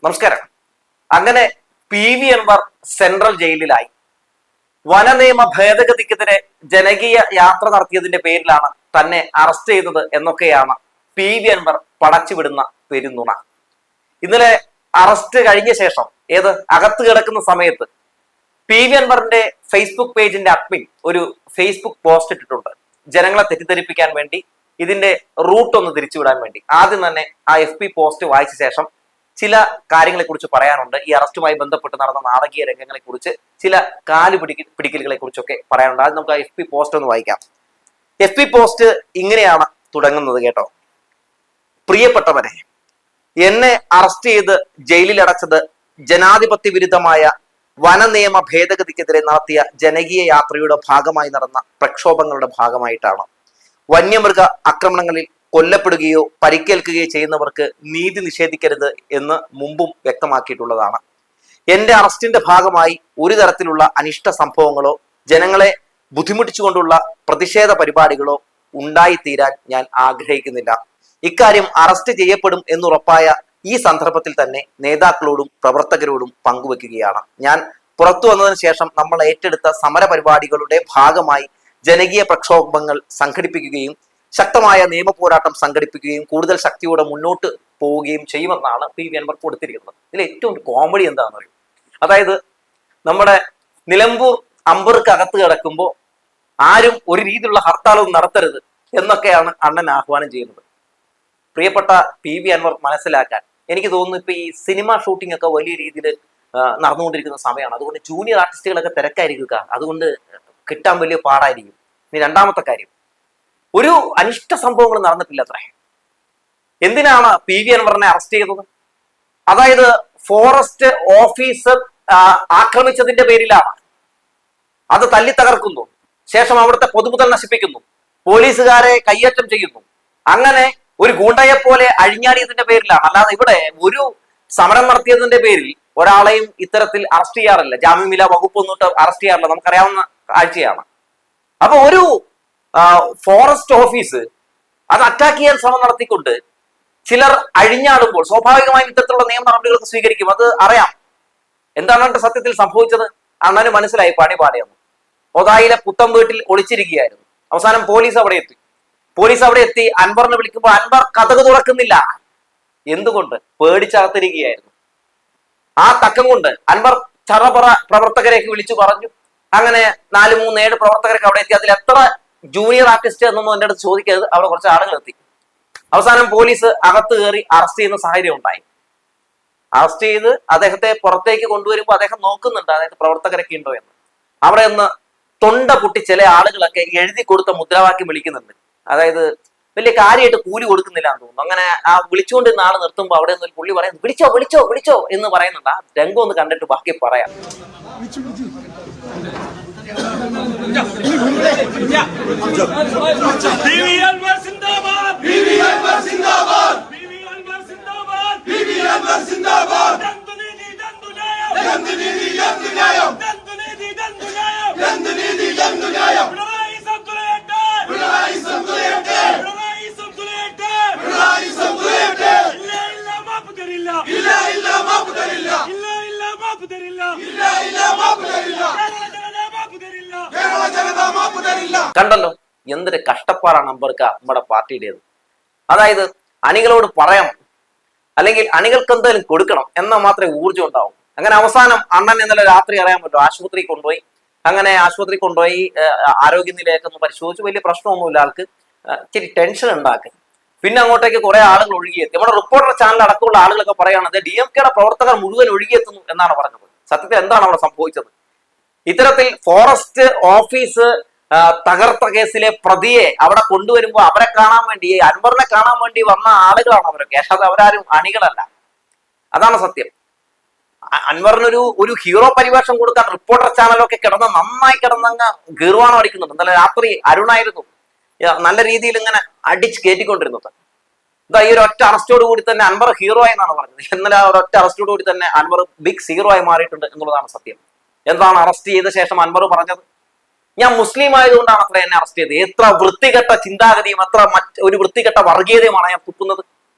നമസ്കാരം. അങ്ങനെ PV Anwar central ജയിലിലായി. വനനിയമ ഭേദഗതിക്കെതിരെ ജനകീയ യാത്ര നടത്തിയതിന്റെ പേരിലാണ് തന്നെ അറസ്റ്റ് ചെയ്തത് എന്നൊക്കെയാണ് PV അൻവർ പടച്ചുവിടുന്ന പെരുന്നുണ. ഇന്നലെ അറസ്റ്റ് കഴിഞ്ഞ ശേഷം അകത്ത് കിടക്കുന്ന സമയത്ത് PV അൻവറിന്റെ ഫേസ്ബുക്ക് പേജിന്റെ അഡ്മിൻ ഒരു ഫേസ്ബുക്ക് പോസ്റ്റ് ഇട്ടിട്ടുണ്ട്. ജനങ്ങളെ തെറ്റിദ്ധരിപ്പിക്കാൻ വേണ്ടി, ഇതിന്റെ റൂട്ട് ഒന്ന് തിരിച്ചുവിടാൻ വേണ്ടി. ആദ്യം തന്നെ ആ FB പോസ്റ്റ് വായിച്ച ശേഷം ചില കാര്യങ്ങളെ കുറിച്ച് പറയാനുണ്ട്. ഈ അറസ്റ്റുമായി ബന്ധപ്പെട്ട് നടന്ന നാടകീയ രംഗങ്ങളെ കുറിച്ച്, ചില പിടിക്കലുകളെ കുറിച്ചൊക്കെ പറയാനുണ്ട്. അത് നമുക്ക് ആ FB പോസ്റ്റ് ഒന്ന് വായിക്കാം. FB പോസ്റ്റ് ഇങ്ങനെയാണ് തുടങ്ങുന്നത് കേട്ടോ. പ്രിയപ്പെട്ടവരെ, എന്നെ അറസ്റ്റ് ചെയ്ത് ജയിലിൽ അടച്ചത് ജനാധിപത്യ വിരുദ്ധമായ വനനിയമ ഭേദഗതിക്കെതിരെ നടത്തിയ ജനകീയ യാത്രയുടെ ഭാഗമായി നടന്ന പ്രക്ഷോഭങ്ങളുടെ ഭാഗമായിട്ടാണ്. വന്യമൃഗ ആക്രമണങ്ങളിൽ കൊല്ലപ്പെടുകയോ പരിക്കേൽക്കുകയോ ചെയ്യുന്നവർക്ക് നീതി നിഷേധിക്കരുത് എന്ന് മുമ്പും വ്യക്തമാക്കിയിട്ടുള്ളതാണ്. എന്റെ അറസ്റ്റിന്റെ ഭാഗമായി ഒരു തരത്തിലുള്ള അനിഷ്ട സംഭവങ്ങളോ ജനങ്ങളെ ബുദ്ധിമുട്ടിച്ചുകൊണ്ടുള്ള പ്രതിഷേധ പരിപാടികളോ ഉണ്ടായിത്തീരാൻ ഞാൻ ആഗ്രഹിക്കുന്നില്ല. ഇക്കാര്യം അറസ്റ്റ് ചെയ്യപ്പെടും എന്നുറപ്പായ ഈ സന്ദർഭത്തിൽ തന്നെ നേതാക്കളോടും പ്രവർത്തകരോടും പങ്കുവെക്കുകയാണ്. ഞാൻ പുറത്തു വന്നതിന് ശേഷം നമ്മൾ ഏറ്റെടുത്ത സമര പരിപാടികളുടെ ഭാഗമായി ജനകീയ പ്രക്ഷോഭങ്ങൾ സംഘടിപ്പിക്കുകയും ശക്തമായ നിയമ പോരാട്ടം സംഘടിപ്പിക്കുകയും കൂടുതൽ ശക്തിയോടെ മുന്നോട്ട് പോവുകയും ചെയ്യുമെന്നാണ് PV അൻവർ കൊടുത്തിരിക്കുന്നത്. ഇതിൽ ഏറ്റവും കോമഡി എന്താണെന്ന് പറയും. അതായത് നമ്മുടെ നിലമ്പൂർ അമ്പർക്ക് അകത്ത് കിടക്കുമ്പോൾ ആരും ഒരു രീതിയിലുള്ള ഹർത്താലൊന്നും നടത്തരുത് എന്നൊക്കെയാണ് അണ്ണൻ ആഹ്വാനം ചെയ്യുന്നത്. പ്രിയപ്പെട്ട PV അൻവർ മനസ്സിലാക്കാൻ, എനിക്ക് തോന്നുന്നു ഇപ്പൊ ഈ സിനിമ ഷൂട്ടിംഗ് ഒക്കെ വലിയ രീതിയിൽ നടന്നുകൊണ്ടിരിക്കുന്ന സമയമാണ്. അതുകൊണ്ട് ജൂനിയർ ആർട്ടിസ്റ്റുകളൊക്കെ തിരക്കായിരിക്കുക, അതുകൊണ്ട് കിട്ടാൻ വലിയ പാടായിരിക്കും. ഇനി രണ്ടാമത്തെ കാര്യം, ഒരു അനിഷ്ട സംഭവങ്ങൾ നടന്നിട്ടില്ല അത്രേ. എന്തിനാണ് PV അൻവറിനെ അറസ്റ്റ് ചെയ്തത്? അതായത് ഫോറസ്റ്റ് ഓഫീസർ ആക്രമിച്ചതിന്റെ പേരിലാണ്. അത് തല്ലി തകർക്കുന്നു, ശേഷം അവിടുത്തെ പൊതുമുതൽ നശിപ്പിക്കുന്നു, പോലീസുകാരെ കയ്യേറ്റം ചെയ്യുന്നു. അങ്ങനെ ഒരു ഗൂണ്ടയെ പോലെ അഴിഞ്ഞാടിയതിന്റെ പേരിലാണ്. അല്ലാതെ ഇവിടെ ഒരു സമരം നടത്തിയതിന്റെ പേരിൽ ഒരാളെയും ഇത്തരത്തിൽ അറസ്റ്റ് ചെയ്യാറില്ല. ജാമ്യമില്ലാ വകുപ്പൊന്നിട്ട് അറസ്റ്റ് ചെയ്യാറില്ല, നമുക്കറിയാവുന്ന കാഴ്ചയാണ്. അപ്പൊ ഒരു ഫോറസ്റ്റ് ഓഫീസ് അത് അറ്റാക്ക് ചെയ്യാൻ ശ്രമം നടത്തിക്കൊണ്ട് ചിലർ അഴിഞ്ഞാടുമ്പോൾ സ്വാഭാവികമായും ഇത്തരത്തിലുള്ള നിയമ നടപടികളൊക്കെ സ്വീകരിക്കും. അത് അറിയാം. എന്താണ് സത്യത്തിൽ സംഭവിച്ചത്? അണ്ണന് മനസ്സിലായി പണി പാടിയെന്ന്. ഒതായിലെ പുത്തം വീട്ടിൽ ഒളിച്ചിരിക്കുകയായിരുന്നു. അവസാനം പോലീസ് അവിടെ എത്തി അൻവറിനെ വിളിക്കുമ്പോൾ അൻവർ കതക് തുറക്കുന്നില്ല. എന്തുകൊണ്ട്? പേടിച്ചകത്തിരിക്കുകയായിരുന്നു. ആ തക്കം കൊണ്ട് അൻവർ ചറപറ പ്രവർത്തകരെയൊക്കെ വിളിച്ചു പറഞ്ഞു. അങ്ങനെ 4-3-7 പ്രവർത്തകരൊക്കെ അവിടെ എത്തി. അതിൽ എത്ര ജൂനിയർ ആർട്ടിസ്റ്റ് എന്നൊന്നും എൻ്റെ അടുത്ത് ചോദിക്കരുത്. അവിടെ കുറച്ച് ആളുകൾ എത്തി. അവസാനം പോലീസ് അകത്ത് കയറി അറസ്റ്റ് ചെയ്യുന്ന സാഹചര്യം ഉണ്ടായി. അറസ്റ്റ് ചെയ്ത് അദ്ദേഹത്തെ പുറത്തേക്ക് കൊണ്ടുവരുമ്പോൾ അദ്ദേഹം നോക്കുന്നുണ്ട്, അതായത് പ്രവർത്തകരൊക്കെ ഉണ്ടോ എന്ന്. അവിടെ നിന്ന് തൊണ്ട പൊട്ടി ചില ആളുകളൊക്കെ എഴുതി കൊടുത്ത മുദ്രാവാക്യം വിളിക്കുന്നുണ്ട്. അതായത് വലിയ കാര്യമായിട്ട് കൂലി കൊടുക്കുന്നില്ല എന്ന് തോന്നുന്നു. അങ്ങനെ ആ വിളിച്ചുകൊണ്ടിരുന്ന ആള് നിർത്തുമ്പോൾ അവിടെ നിന്ന് ഒരു പുള്ളി പറയുന്നത് വിളിച്ചോ വിളിച്ചോ വിളിച്ചോ എന്ന് പറയുന്നുണ്ട്. ആ രംഗം ഒന്ന് കണ്ടിട്ട് ബാക്കി പറയാം. കണ്ടല്ലോ എന്തൊരു കഷ്ടപ്പാടാണ് അമ്പർക്ക് നമ്മുടെ പാർട്ടിയുടേത്. അതായത് അണികളോട് പറയാം, അല്ലെങ്കിൽ അണികൾക്ക് എന്തെങ്കിലും കൊടുക്കണം എന്നാൽ മാത്രമേ ഊർജ്ജം ഉണ്ടാവും. അങ്ങനെ അവസാനം അണ്ണൻ ഇന്നലെ രാത്രി അറിയാൻ പറ്റും ആശുപത്രി കൊണ്ടുപോയി. അങ്ങനെ ആശുപത്രി കൊണ്ടുപോയി ആരോഗ്യനിലയൊക്കെ ഒന്ന് പരിശോധിച്ചു. വലിയ പ്രശ്നമൊന്നുമില്ല. ആൾക്ക് ഇച്ചിരി ടെൻഷൻ ഉണ്ടാക്കി. പിന്നെ അങ്ങോട്ടേക്ക് കുറെ ആളുകൾ ഒഴുകിയെത്തി. നമ്മുടെ റിപ്പോർട്ടർ ചാനൽ അടക്കമുള്ള ആളുകളൊക്കെ പറയുകയാണത് DMKയുടെ പ്രവർത്തകർ മുഴുവൻ ഒഴുകിയെത്തുന്നു എന്നാണ് പറഞ്ഞത്. സത്യത്തിൽ എന്താണ് അവിടെ സംഭവിച്ചത്? ഇത്തരത്തിൽ ഫോറസ്റ്റ് ഓഫീസ് തകർത്ത കേസിലെ പ്രതിയെ അവിടെ കൊണ്ടുവരുമ്പോൾ അവരെ കാണാൻ വേണ്ടി, അൻവറിനെ കാണാൻ വേണ്ടി വന്ന ആളുകളാണ് അവരൊക്കെ. അത് അവരാരും അണികളല്ല. അതാണ് സത്യം. അൻവറിനൊരു ഹീറോ പരിവേഷം കൊടുക്കാൻ റിപ്പോർട്ടർ ചാനലൊക്കെ നന്നായി കിടന്നങ്ങ് ഗീർവാണം അടിക്കുന്നുണ്ട്. ഇന്നലെ രാത്രി അരുണായിരുന്നു നല്ല രീതിയിൽ ഇങ്ങനെ അടിച്ച് കയറ്റിക്കൊണ്ടിരുന്നത്. ഈ ഒരു ഒറ്റ അറസ്റ്റോട് കൂടി തന്നെ അൻവർ ഹീറോ ആയി എന്നാണ് പറഞ്ഞത്. ഇന്നലെ ആ ഒരൊറ്റ അറസ്റ്റോട് കൂടി തന്നെ അൻവർ ബിഗ് ഹീറോ ആയി മാറിയിട്ടുണ്ട് എന്നുള്ളതാണ് സത്യം. എന്താണ് അറസ്റ്റ് ചെയ്ത ശേഷം അൻവർ പറഞ്ഞത്? ഞാൻ മുസ്ലിം ആയതുകൊണ്ടാണ് അത്ര എന്നെ അറസ്റ്റ് ചെയ്തത്. എത്ര വൃത്തികെട്ട ചിന്താഗതിയും ഒരു വൃത്തികെട്ട വർഗീയതയുമാണ് ഞാൻ തുപ്പുന്നത്.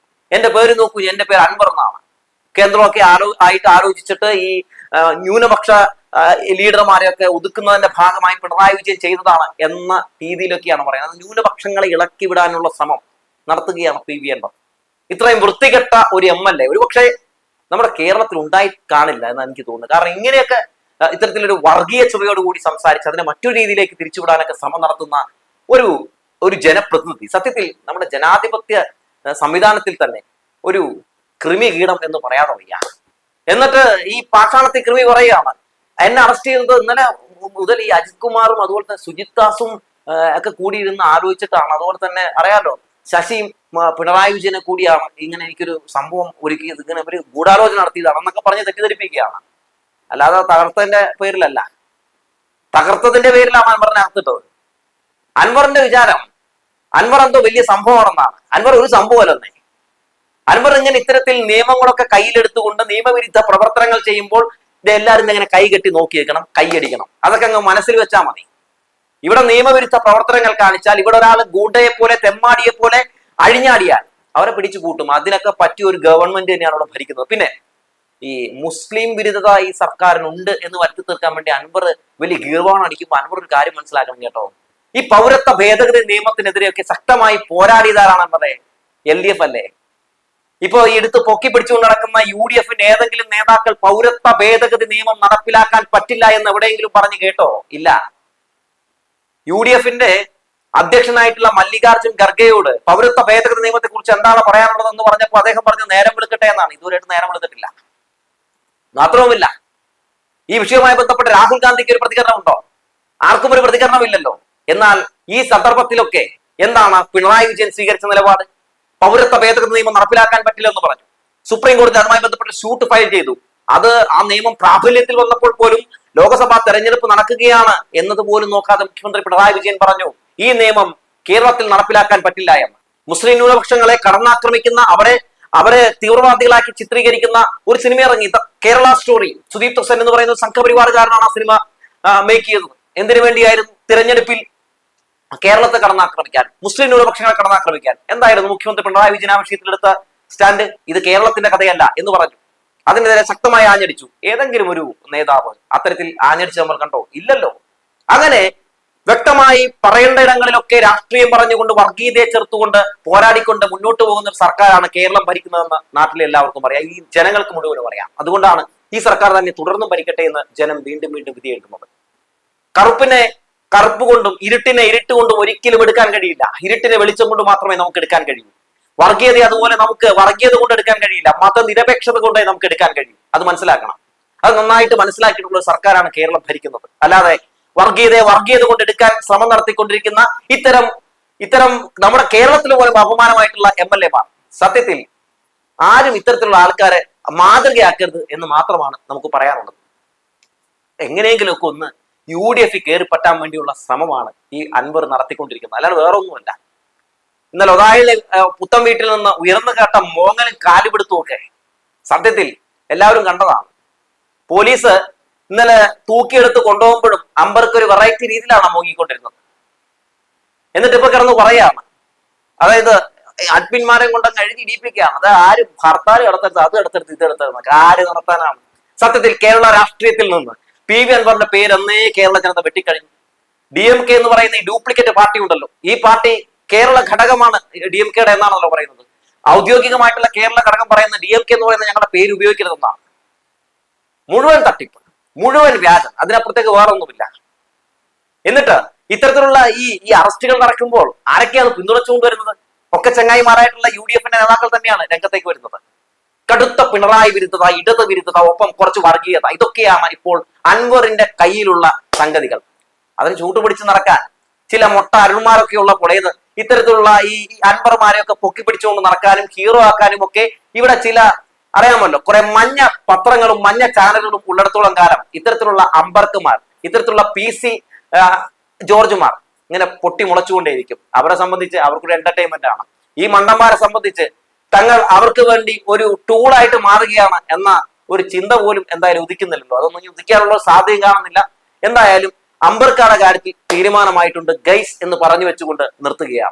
എന്റെ പേര് നോക്കൂ, എന്റെ പേര് അൻവർ എന്നാണ്. കേന്ദ്രമൊക്കെ ആയിട്ട് ആലോചിച്ചിട്ട് ഈ ന്യൂനപക്ഷ ലീഡർമാരെയൊക്കെ ഒതുക്കുന്നതിന്റെ ഭാഗമായി പിണറായി വിജയൻ ചെയ്തതാണ് എന്ന രീതിയിലൊക്കെയാണ് പറയുന്നത്. ന്യൂനപക്ഷങ്ങളെ ഇളക്കി വിടാനുള്ള ശ്രമം നടത്തുകയാണ് പി വി അൻവർ. ഇത്രയും വൃത്തികെട്ട ഒരു MLA ഒരുപക്ഷെ നമ്മുടെ കേരളത്തിൽ ഉണ്ടായി കാണില്ല എന്നാണ് എനിക്ക് തോന്നുന്നത്. കാരണം ഇങ്ങനെയൊക്കെ ഇത്തരത്തിലൊരു വർഗീയ ചുവയോടുകൂടി സംസാരിച്ച് അതിനെ മറ്റൊരു രീതിയിലേക്ക് തിരിച്ചുവിടാനൊക്കെ ശ്രമം നടത്തുന്ന ഒരു ജനപ്രതിനിധി സത്യത്തിൽ നമ്മുടെ ജനാധിപത്യ സംവിധാനത്തിൽ തന്നെ ഒരു കൃമി കീടം എന്ന് പറയാതെ വയ്യ. എന്നിട്ട് ഈ പാഷാണത്തിൽ കൃമി പറയുകയാണ് എന്നെ അറസ്റ്റ് ചെയ്തത് ഇന്നലെ മുതൽ ഈ അജിത് കുമാറും അതുപോലെ തന്നെ സുജിത് ദാസും ഒക്കെ കൂടിയിരുന്ന് ആലോചിച്ചിട്ടാണ്. അതുപോലെ തന്നെ അറിയാലോ ശശിയും പിണറായി വിജയനെ കൂടിയാണ് ഇങ്ങനെ എനിക്കൊരു സംഭവം ഒരുക്കിയത്, ഇങ്ങനെ ഒരു ഗൂഢാലോചന നടത്തിയതാണ് എന്നൊക്കെ പറഞ്ഞ് തെറ്റിദ്ധരിപ്പിക്കുകയാണ്. അല്ലാതെ തകർത്തതിന്റെ പേരിലല്ല, തകർത്തതിന്റെ പേരിലാണ് അൻവറിനെ അകത്തിട്ടത്. അൻവറിന്റെ വിചാരം അൻവർ എന്തോ വലിയ സംഭവമാണെന്നാണ്. അൻവർ ഒരു സംഭവമല്ലെന്നേ. അൻവർ ഇങ്ങനെ ഇത്തരത്തിൽ നിയമങ്ങളൊക്കെ കയ്യിലെടുത്തുകൊണ്ട് നിയമവിരുദ്ധ പ്രവർത്തനങ്ങൾ ചെയ്യുമ്പോൾ ഇതെല്ലാവരും ഇങ്ങനെ കൈകെട്ടി നോക്കി വെക്കണം, കൈയടിക്കണം, അതൊക്കെ അങ്ങ് മനസ്സിൽ വെച്ചാൽ മതി. ഇവിടെ നിയമവിരുദ്ധ പ്രവർത്തനങ്ങൾ കാണിച്ചാൽ, ഇവിടെ ഒരാൾ ഗൂണ്ടയെ പോലെ തെമ്മാടിയെ പോലെ അഴിഞ്ഞാടിയാൽ അവരെ പിടിച്ചു കൂട്ടും. അതിനൊക്കെ പറ്റിയ ഒരു ഗവൺമെന്റ് തന്നെയാണ് അവിടെ ഭരിക്കുന്നത്. പിന്നെ ഈ മുസ്ലിം വിരുദ്ധത ഈ സർക്കാരിനുണ്ട് എന്ന് വരുത്തി തീർക്കാൻ വേണ്ടി അൻവർ വലിയ ഗീർവാണം അടിക്കുമ്പോൾ അൻവർ ഒരു കാര്യം മനസ്സിലാക്കണം കേട്ടോ. ഈ പൗരത്വ ഭേദഗതി നിയമത്തിനെതിരെയൊക്കെ ശക്തമായി പോരാടിയതാണെന്നത് LDF അല്ലേ? ഇപ്പൊ ഈ എടുത്ത് പൊക്കി പിടിച്ചുകൊണ്ട് നടക്കുന്ന UDF ഏതെങ്കിലും നേതാക്കൾ പൗരത്വ ഭേദഗതി നിയമം നടപ്പിലാക്കാൻ പറ്റില്ല എന്ന് എവിടെയെങ്കിലും പറഞ്ഞു കേട്ടോ? ഇല്ല. UDF അധ്യക്ഷനായിട്ടുള്ള മല്ലികാർജുൻ ഖർഗെയോട് പൗരത്വ ഭേദഗതി നിയമത്തെ കുറിച്ച് എന്താണ് പറയാനുള്ളതെന്ന് പറഞ്ഞപ്പോൾ അദ്ദേഹം പറഞ്ഞു നേരം വെളുക്കട്ടെ എന്നാണ്. ഇതുവരെയായിട്ട് നേരം വെളുത്തിട്ടില്ല. മാത്രവുമില്ല, ഈ വിഷയവുമായി ബന്ധപ്പെട്ട് രാഹുൽ ഗാന്ധിക്ക് ഒരു പ്രതികരണം ഉണ്ടോ? ആർക്കും ഒരു പ്രതികരണമില്ലല്ലോ. എന്നാൽ ഈ സന്ദർഭത്തിലൊക്കെ എന്താണ് പിണറായി വിജയൻ സ്വീകരിച്ച നിലപാട്? പൗരത്വ ഭേദഗതി നിയമം നടപ്പിലാക്കാൻ പറ്റില്ല എന്ന് പറഞ്ഞു. സുപ്രീം കോടതി അതുമായി ബന്ധപ്പെട്ട് ഷൂട്ട് ഫയൽ ചെയ്തു. അത് ആ നിയമം പ്രാബല്യത്തിൽ വന്നപ്പോൾ പോലും ലോക്സഭാ തെരഞ്ഞെടുപ്പ് നടക്കുകയാണ് എന്നതുപോലും നോക്കാതെ മുഖ്യമന്ത്രി പിണറായി വിജയൻ പറഞ്ഞു ഈ നിയമം കേരളത്തിൽ നടപ്പിലാക്കാൻ പറ്റില്ല എന്ന്. മുസ്ലിം ന്യൂനപക്ഷങ്ങളെ കടന്നാക്രമിക്കുന്ന അവരെ തീവ്രവാദികളാക്കി ചിത്രീകരിക്കുന്ന ഒരു സിനിമ ഇറങ്ങി, കേരള സ്റ്റോറി. സുദീപ് സെൻ എന്ന് പറയുന്ന സംഘപരിവാറുകാരനാണ് ആ സിനിമ മേക്ക് ചെയ്തത്. എന്തിനു വേണ്ടിയായിരുന്നു? തിരഞ്ഞെടുപ്പിൽ കേരളത്തെ കടന്നാക്രമിക്കാൻ, മുസ്ലിം ന്യൂനപക്ഷങ്ങളെ കടന്നാക്രമിക്കാൻ. എന്തായിരുന്നു മുഖ്യമന്ത്രി പിണറായി വിജയൻ ആ വിഷയത്തിലെടുത്ത സ്റ്റാൻഡ്? ഇത് കേരളത്തിന്റെ കഥയല്ല എന്ന് പറഞ്ഞു. അതിനെതിരെ ശക്തമായി ആഞ്ഞടിച്ചു. ഏതെങ്കിലും ഒരു നേതാവ് അത്തരത്തിൽ ആഞ്ഞടിച്ച് നമ്മൾ കണ്ടോ? ഇല്ലല്ലോ. അങ്ങനെ വ്യക്തമായി പറയേണ്ട ഇടങ്ങളിലൊക്കെ രാഷ്ട്രീയം പറഞ്ഞുകൊണ്ട് വർഗീയതയെ ചെറുത്തുകൊണ്ട് പോരാടിക്കൊണ്ട് മുന്നോട്ട് പോകുന്ന ഒരു സർക്കാരാണ് കേരളം ഭരിക്കുന്നതെന്ന് നാട്ടിലെ എല്ലാവർക്കും അറിയാം, ഈ ജനങ്ങൾക്ക് മുഴുവനും അറിയാം. അതുകൊണ്ടാണ് ഈ സർക്കാർ തന്നെ തുടർന്നും ഭരിക്കട്ടെ എന്ന് ജനം വീണ്ടും വീണ്ടും വിധി എഴുതുന്നത്. കറുപ്പിനെ കറുപ്പ് കൊണ്ടും ഇരുട്ടിനെ ഇരുട്ട് കൊണ്ടും ഒരിക്കലും എടുക്കാൻ കഴിയില്ല. ഇരുട്ടിനെ വെളിച്ചം കൊണ്ട് മാത്രമേ നമുക്ക് എടുക്കാൻ കഴിയൂ. വർഗീയത അതുപോലെ നമുക്ക് വർഗീയത കൊണ്ട് എടുക്കാൻ കഴിയില്ല, മതനിരപേക്ഷത കൊണ്ടേ നമുക്ക് എടുക്കാൻ കഴിയും. അത് മനസ്സിലാക്കണം. അത് നന്നായിട്ട് മനസ്സിലാക്കിയിട്ടുള്ള സർക്കാരാണ് കേരളം ഭരിക്കുന്നത്. അല്ലാതെ വർഗീയത കൊണ്ട് എടുക്കാൻ ശ്രമം നടത്തിക്കൊണ്ടിരിക്കുന്ന ഇത്തരം നമ്മുടെ കേരളത്തിൽ പോലും അപമാനമായിട്ടുള്ള MLA-മാർ സത്യത്തിൽ ആരും ഇത്തരത്തിലുള്ള ആൾക്കാരെ മാതൃകയാക്കരുത് എന്ന് മാത്രമാണ് നമുക്ക് പറയാനുള്ളത്. എങ്ങനെയെങ്കിലുമൊക്കെ ഒന്ന് UDF കയറി പറ്റാൻ വേണ്ടിയുള്ള ശ്രമമാണ് ഈ അൻവർ നടത്തിക്കൊണ്ടിരിക്കുന്നത്, അല്ലാതെ വേറെ ഒന്നുമല്ല. ഇന്നലെ ഒതായിലെ പുത്തൻ വീട്ടിൽ നിന്ന് ഉയർന്നു കേട്ട മോങ്ങലും കാലുപിടുത്തും ഒക്കെ സത്യത്തിൽ എല്ലാവരും കണ്ടതാണ്. പോലീസ് ഇന്നലെ തൂക്കിയെടുത്ത് കൊണ്ടുപോകുമ്പോഴും അമ്പർക്ക് ഒരു വെറൈറ്റി രീതിയിലാണ് മോങ്ങിക്കൊണ്ടിരുന്നത്. എന്നിട്ട് ഇപ്പൊ കിടന്ന് പറയാണ്, അതായത് അഡ്മിന്മാരെ കൊണ്ടങ്ങ് എഴുതിയിടിപ്പിക്കുകയാണ്. അത് ആരും ഹർത്താൽ നടത്തരുത്, അത് എടുത്തെടുത്ത് ഇത് എടുത്തെടുത്ത് ആര് നടത്താനാണ്? സത്യത്തിൽ കേരള രാഷ്ട്രീയത്തിൽ നിന്ന് PV അൻവറിന്റെ പേര് എന്നേ കേരള ജനത വെട്ടിക്കഴിഞ്ഞു. DMK എന്ന് പറയുന്ന ഈ ഡ്യൂപ്ലിക്കേറ്റ് പാർട്ടി ഉണ്ടല്ലോ, ഈ പാർട്ടി കേരള ഘടകമാണ് DMKയുടെ എന്നാണല്ലോ പറയുന്നത്. ഔദ്യോഗികമായിട്ടുള്ള കേരള ഘടകം പറയുന്ന DMK എന്ന് പറയുന്ന ഞങ്ങളുടെ പേര് ഉപയോഗിക്കരുതെന്നാണ്. മുഴുവൻ തട്ടിപ്പ്, മുഴുവൻ വ്യാജം, അതിനപ്പുറത്തേക്ക് വേറെ ഒന്നുമില്ല. എന്നിട്ട് ഇത്തരത്തിലുള്ള ഈ അറസ്റ്റുകൾ നടക്കുമ്പോൾ ആരൊക്കെയാണ് പിന്തുണച്ചുകൊണ്ടുവരുന്നത്? ഒക്കെ ചങ്ങായിമാരായിട്ടുള്ള UDF-ന്റെ നേതാക്കൾ തന്നെയാണ് രംഗത്തേക്ക് വരുന്നത്. കടുത്ത പിണറായി വിരുദ്ധത, ഇടത് വിരുദ്ധത, ഒപ്പം കുറച്ച് വർഗീയത, ഇതൊക്കെയാണ് ഇപ്പോൾ അൻവറിന്റെ കയ്യിലുള്ള സംഗതികൾ. അതിന് ചൂട്ടുപിടിച്ച് നടക്കാൻ ചില മൊട്ട അരുൺമാരൊക്കെ ഉള്ള പൊളയത് ഇത്തരത്തിലുള്ള ഈ അൻവർമാരെയൊക്കെ പൊക്കി പിടിച്ചുകൊണ്ട് നടക്കാനും ഹീറോ ആക്കാനും ഒക്കെ ഇവിടെ ചില അറിയാമല്ലോ കുറെ മഞ്ഞ പത്രങ്ങളും മഞ്ഞ ചാനലുകളും ഉള്ളിടത്തോളം കാലം ഇത്തരത്തിലുള്ള അമ്പർക്കുമാർ, ഇത്തരത്തിലുള്ള PC ജോർജുമാർ ഇങ്ങനെ പൊട്ടി മുളച്ചുകൊണ്ടേയിരിക്കും. അവരെ സംബന്ധിച്ച് അവർക്കൊരു എന്റർടൈൻമെന്റ് ആണ്. ഈ മണ്ടന്മാരെ സംബന്ധിച്ച് തങ്ങൾ അവർക്ക് വേണ്ടി ഒരു ടൂളായിട്ട് മാറുകയാണ് എന്ന ഒരു ചിന്ത പോലും എന്തായാലും ഉദിക്കുന്നില്ലല്ലോ. അതൊന്നും ഉദിക്കാനുള്ള സാധ്യത കാണുന്നില്ല. എന്തായാലും അമ്പർക്കാരുടെ കാര്യത്തിൽ തീരുമാനമായിട്ടുണ്ട് ഗൈസ് എന്ന് പറഞ്ഞു വെച്ചുകൊണ്ട് നിർത്തുകയാണ്.